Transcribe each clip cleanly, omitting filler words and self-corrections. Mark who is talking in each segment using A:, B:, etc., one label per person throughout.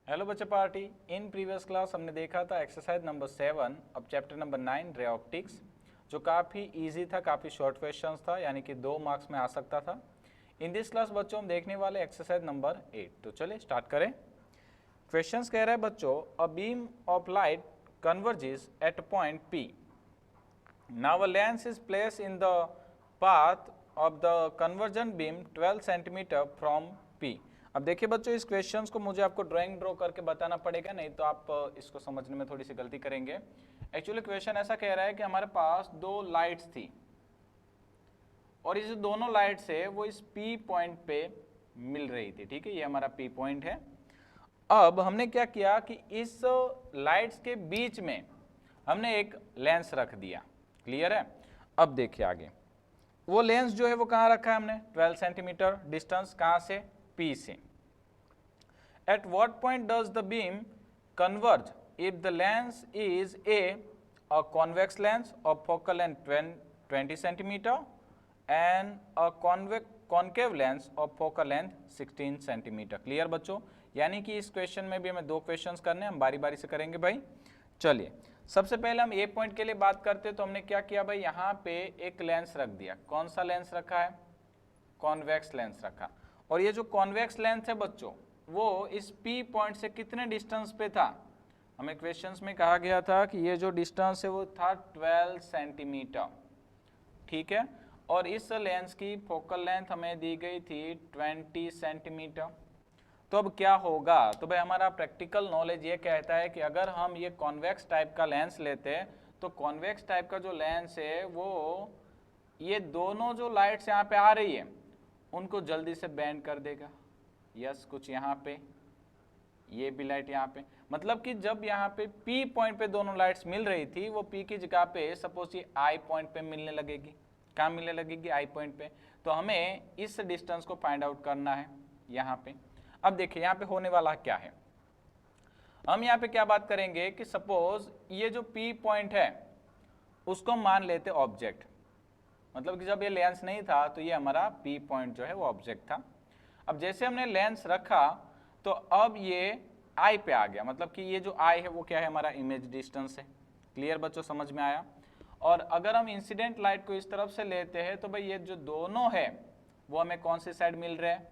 A: Hello बच्चे party. In previous class हमने देखा था एक्सरसाइज नंबर 7 अब चैप्टर नंबर 9 रे ऑप्टिक्स, जो काफ़ी इजी था, काफ़ी शॉर्ट क्वेश्चंस था, यानी कि 2 मार्क्स में आ सकता था। इन दिस क्लास बच्चों हम देखने वाले एक्सरसाइज नंबर 8। तो चलिए स्टार्ट करें। क्वेश्चंस कह रहा है बच्चों, a beam of light converges at point P. Now a lens is placed in the path of the convergent beam 12 cm from P. अब देखिए बच्चों, इस क्वेश्चन को मुझे आपको ड्राइंग ड्रॉ करके बताना पड़ेगा, नहीं तो आप इसको समझने में थोड़ी सी गलती करेंगे। एक्चुअली क्वेश्चन ऐसा कह रहा है कि हमारे पास 2 लाइट्स थी और इस दोनों लाइट से वो इस P पॉइंट पे मिल रही थी। ठीक है, ये हमारा P पॉइंट है। अब हमने क्या किया कि इस लाइट्स के बीच में हमने एक लेंस रख दिया। क्लियर है? अब देखिए आगे, वो लेंस जो है वो कहाँ रखा है हमने? 12 सेंटीमीटर डिस्टेंस, कहाँ से? P से। At what point does the beam converge if the lens is a convex lens of focal length 20 centimeter and a concave lens of focal length 16 centimetre. Clear बच्चों? यानी कि इस क्वेश्चन में भी हमें 2 क्वेश्चंस करने हैं, हम बारी बारी से करेंगे भाई। चलिए, सबसे पहले हम ए पॉइंट के लिए बात करते हैं। तो हमने क्या किया भाई, यहाँ पे एक लेंस रख दिया। कौन सा लेंस रखा है? कॉन्वेक्स लेंस रखा। और ये जो कॉन्वेक्स लेंस है बच्चों, वो इस P पॉइंट से कितने डिस्टेंस पे था? हमें क्वेश्चंस में कहा गया था कि ये जो डिस्टेंस है वो था 12 सेंटीमीटर। ठीक है, और इस लेंस की फोकल लेंथ हमें दी गई थी 20 सेंटीमीटर। तो अब क्या होगा? तो भाई हमारा प्रैक्टिकल नॉलेज ये कहता है कि अगर हम ये कॉन्वेक्स टाइप का लेंस लेते हैं तो कॉन्वेक्स टाइप का जो लेंस है वो ये दोनों जो लाइट्स यहाँ पे आ रही है उनको जल्दी से बैंड कर देगा। यस, कुछ यहाँ पे, ये भी लाइट यहाँ पे, मतलब कि जब यहाँ पे P पॉइंट पे दोनों लाइट्स मिल रही थी, वो P की जगह पे सपोज ये I पॉइंट पे मिलने लगेगी। कहाँ मिलने लगेगी? I पॉइंट पे। तो हमें इस डिस्टेंस को फाइंड आउट करना है यहाँ पे। अब देखिए यहाँ पे होने वाला क्या है, हम यहाँ पे क्या बात करेंगे कि सपोज ये जो P पॉइंट है उसको मान लेते ऑब्जेक्ट, मतलब कि जब ये लेंस नहीं था तो ये हमारा P पॉइंट जो है वो ऑब्जेक्ट था। अब जैसे हमने लेंस रखा तो अब ये I पे आ गया, मतलब कि ये जो I है वो क्या है? हमारा इमेज डिस्टेंस है। क्लियर बच्चों, समझ में आया? और अगर हम इंसिडेंट लाइट को इस तरफ से लेते हैं तो भाई ये जो दोनों है वो हमें कौन सी साइड मिल रहे हैं?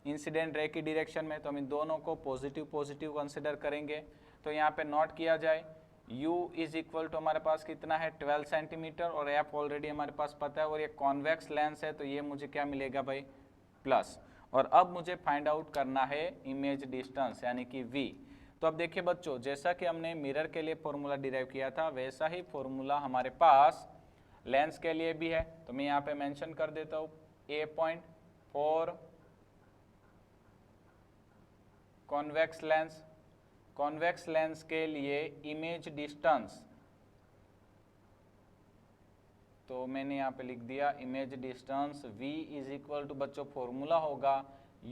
A: इंसिडेंट रे की डायरेक्शन में। तो हम इन दोनों को पॉजिटिव पॉजिटिव कंसिडर करेंगे। तो यहाँ पे नोट किया जाए, U इज इक्वल टू हमारे पास कितना है? 12 सेंटीमीटर, और F ऑलरेडी हमारे पास पता है, और ये कॉन्वेक्स लेंस है तो ये मुझे क्या मिलेगा भाई? प्लस। और अब मुझे फाइंड आउट करना है इमेज डिस्टेंस यानी कि V। तो अब देखिए बच्चों, जैसा कि हमने मिरर के लिए फॉर्मूला डिराइव किया था वैसा ही फॉर्मूला हमारे पास लेंस के लिए भी है। तो मैं यहाँ पे मेंशन कर देता हूँ A point for convex lens. Convex lens के लिए इमेज डिस्टेंस, तो मैंने यहाँ पे लिख दिया image distance V is equal to बच्चों फॉर्मूला होगा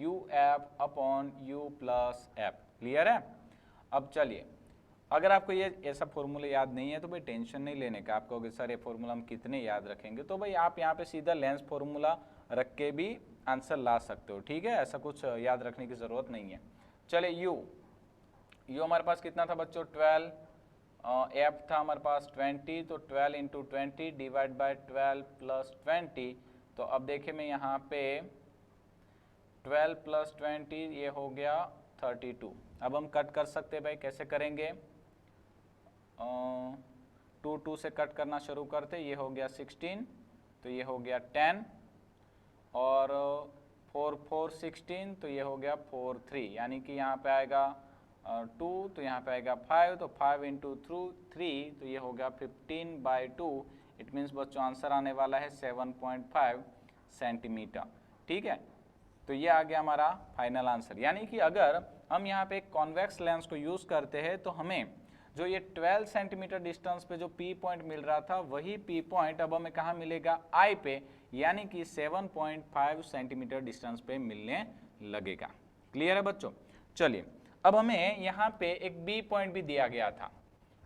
A: UF upon U plus F। Clear है? अब चलिए, अगर आपको ये ऐसा फॉर्मूला याद नहीं है तो भाई टेंशन नहीं लेने का। आप कहोगे सर ये फॉर्मूला हम कितने याद रखेंगे, तो भाई आप यहाँ पे सीधा लेंस फॉर्मूला रख के भी आंसर ला सकते हो। ठीक है, ऐसा कुछ याद रखने की ज़रूरत नहीं है। चलिए U हमारे पास कितना था बच्चों? 12, F था हमारे पास 20, तो 12 इंटू 20 डिवाइड बाई 12 प्लस 20। तो अब देखिए मैं यहाँ पे 12 प्लस 20 ये हो गया 32। अब हम कट कर सकते हैं भाई, कैसे करेंगे? 2 से कट करना शुरू करते, ये हो गया 16, तो ये हो गया 10, और 4 16, तो ये हो गया 4 3, यानी कि यहाँ पे आएगा 2, तो यहाँ पे आएगा 5, तो 5 इंटू 3, तो ये हो गया 15/2। इट मीन्स बच्चों आंसर आने वाला है 7.5 सेंटीमीटर। ठीक है, तो ये आ गया हमारा फाइनल आंसर। यानी कि अगर हम यहाँ पे एक कॉन्वेक्स लेंस को यूज़ करते हैं तो हमें जो ये 12 सेंटीमीटर डिस्टेंस पे जो P पॉइंट मिल रहा था वही P पॉइंट अब हमें कहाँ मिलेगा? I पे, यानी कि 7.5 सेंटीमीटर डिस्टेंस पे मिलने लगेगा। क्लियर है बच्चों? चलिए, अब हमें यहाँ पे एक B पॉइंट भी दिया गया था।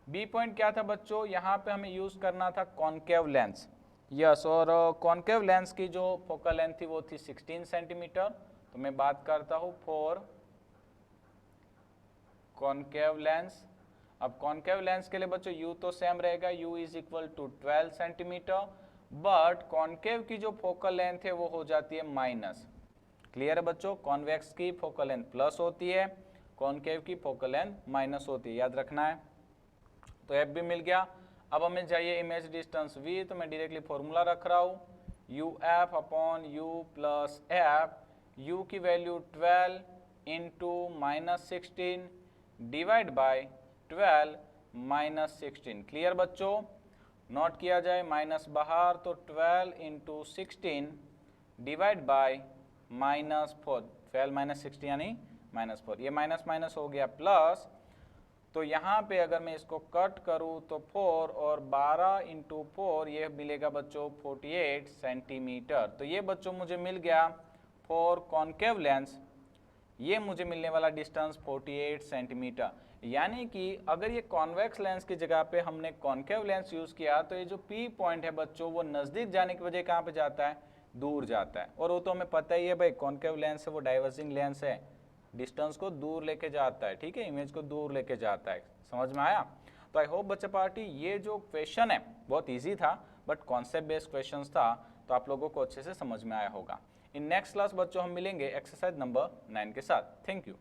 A: B पॉइंट क्या था बच्चों? यहाँ पे हमें यूज़ करना था कॉन्केव लेंस। यस, और कॉन्केव लेंस की जो फोकल लेंथ थी वो थी 16 सेंटीमीटर। तो मैं बात करता हूँ फॉर कॉन्केव लेंस। अब कॉन्केव लेंस के लिए बच्चों u तो सेम रहेगा, u is equal to 12 centimetre, but concave की जो फोकल लेंथ है वो हो जाती है माइनस। क्लियर है बच्चों, कॉन्वेक्स की फोकल लेंथ प्लस होती है, कॉन्केव की फोकल लेंथ माइनस होती है, याद रखना है। तो f भी मिल गया। अब हमें चाहिए इमेज डिस्टेंस v, तो मैं डायरेक्टली फॉर्मूला रख रहा हूँ uf upon u plus f, u की value 12 into minus 16 divide by 12 minus 16। Clear बच्चों, नोट किया जाए माइनस बाहर, तो 12 into 16 divide by minus 4, 12 minus 16 यानी माइनस 4, ये माइनस माइनस हो गया प्लस, तो यहाँ पे अगर मैं इसको कट करूँ तो 4 और 12 इंटू 4 ये मिलेगा बच्चों 48 सेंटीमीटर। तो ये बच्चों मुझे मिल गया फॉर कॉन्केव लेंस, ये मुझे मिलने वाला डिस्टेंस 48 सेंटीमीटर। यानी कि अगर ये कॉन्वेक्स लेंस की जगह पे हमने कॉन्केव लेंस यूज़ किया तो ये जो P पॉइंट है बच्चों वो नज़दीक जाने की वजह कहाँ पे जाता है, दूर जाता है। और वो तो हमें पता ही है भाई, कॉन्केव लेंस है वो डाइवर्जिंग लेंस है, डिस्टेंस को दूर लेके जाता है, ठीक है, इमेज को दूर लेके जाता है। समझ में आया? तो आई होप बच्चा पार्टी ये जो क्वेश्चन है बहुत ईजी था, बट कॉन्सेप्ट बेस्ड क्वेश्चन था, तो आप लोगों को अच्छे से समझ में आया होगा। इन नेक्स्ट क्लास बच्चों हम मिलेंगे एक्सरसाइज नंबर 9 के साथ। Thank you.